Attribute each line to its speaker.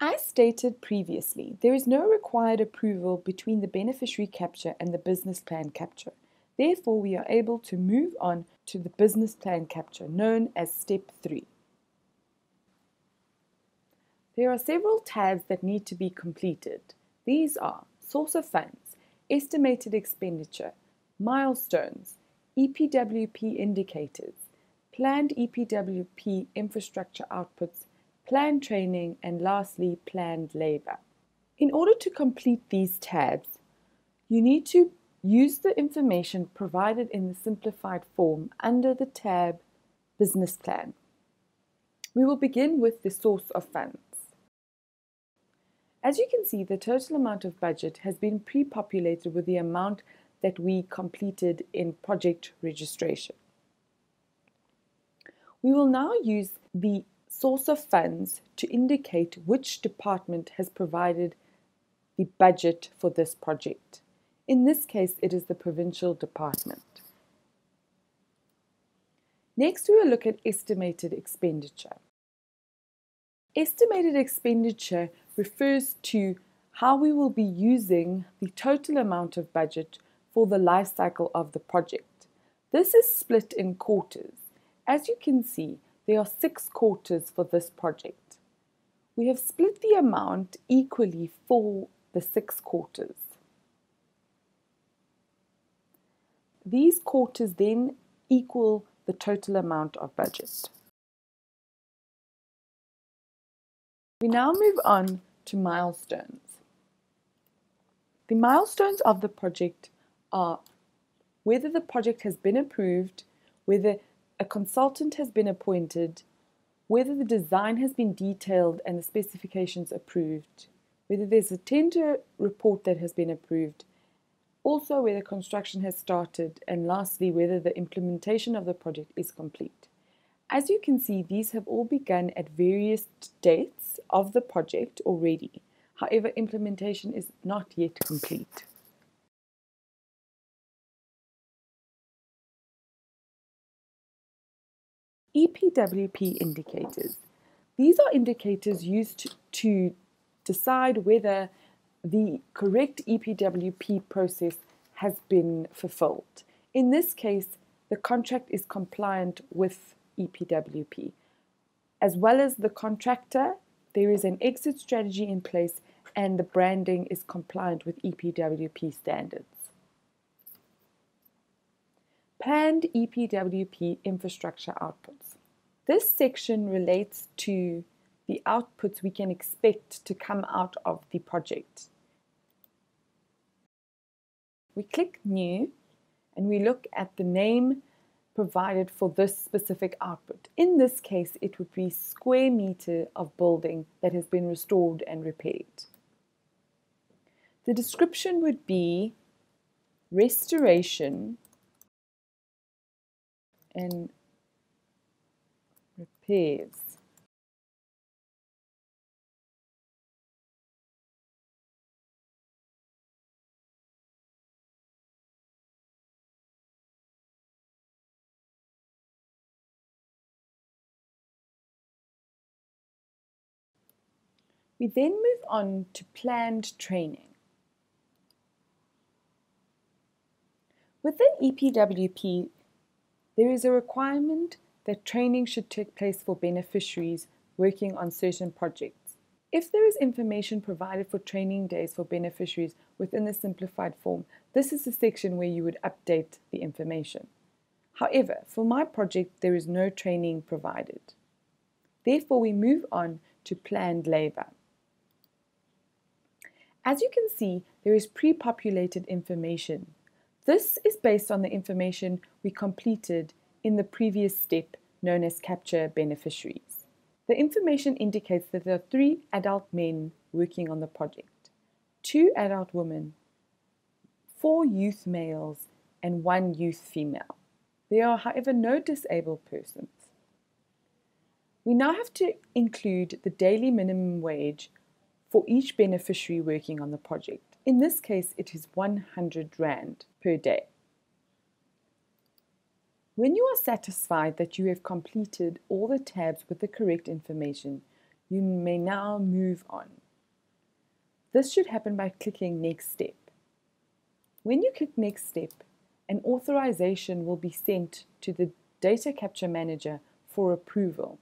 Speaker 1: As stated previously, there is no required approval between the beneficiary capture and the business plan capture. Therefore, we are able to move on to the business plan capture, known as Step 3. There are several tabs that need to be completed. These are Source of Funds, Estimated Expenditure, Milestones, EPWP Indicators, Planned EPWP Infrastructure Outputs, Planned Training, and lastly, Planned Labor. In order to complete these tabs, you need to use the information provided in the simplified form under the tab Business Plan. We will begin with the source of funds. As you can see, the total amount of budget has been pre-populated with the amount that we completed in project registration. We will now use the source of funds to indicate which department has provided the budget for this project. In this case, it is the provincial department. Next, we will look at estimated expenditure. Estimated expenditure refers to how we will be using the total amount of budget for the life cycle of the project. This is split in quarters. As you can see, there are 6 quarters for this project. We have split the amount equally for the 6 quarters. These quarters then equal the total amount of budget. We now move on to milestones. The milestones of the project are whether the project has been approved, whether a consultant has been appointed, whether the design has been detailed and the specifications approved, whether there's a tender report that has been approved, also whether construction has started, and lastly, whether the implementation of the project is complete. As you can see, these have all begun at various dates of the project already. However, implementation is not yet complete. EPWP indicators. These are indicators used to decide whether the correct EPWP process has been fulfilled. In this case, the contract is compliant with EPWP. As well as the contractor, there is an exit strategy in place and the branding is compliant with EPWP standards. Planned EPWP infrastructure outputs. This section relates to the outputs we can expect to come out of the project. We click New and we look at the name provided for this specific output. In this case, it would be square meter of building that has been restored and repaired. The description would be restoration and repairs. We then move on to planned training. Within EPWP, there is a requirement that training should take place for beneficiaries working on certain projects. If there is information provided for training days for beneficiaries within the simplified form, this is the section where you would update the information. However, for my project, there is no training provided. Therefore, we move on to planned labor. As you can see, there is pre-populated information. This is based on the information we completed in the previous step known as capture beneficiaries. The information indicates that there are 3 adult men working on the project, 2 adult women, 4 youth males, and 1 youth female. There are, however, no disabled persons. We now have to include the daily minimum wage for each beneficiary working on the project. In this case, it is 100 Rand per day. When you are satisfied that you have completed all the tabs with the correct information, You may now move on. This should happen by clicking Next Step. When you click Next Step, an authorization will be sent to the Data Capture Manager for approval.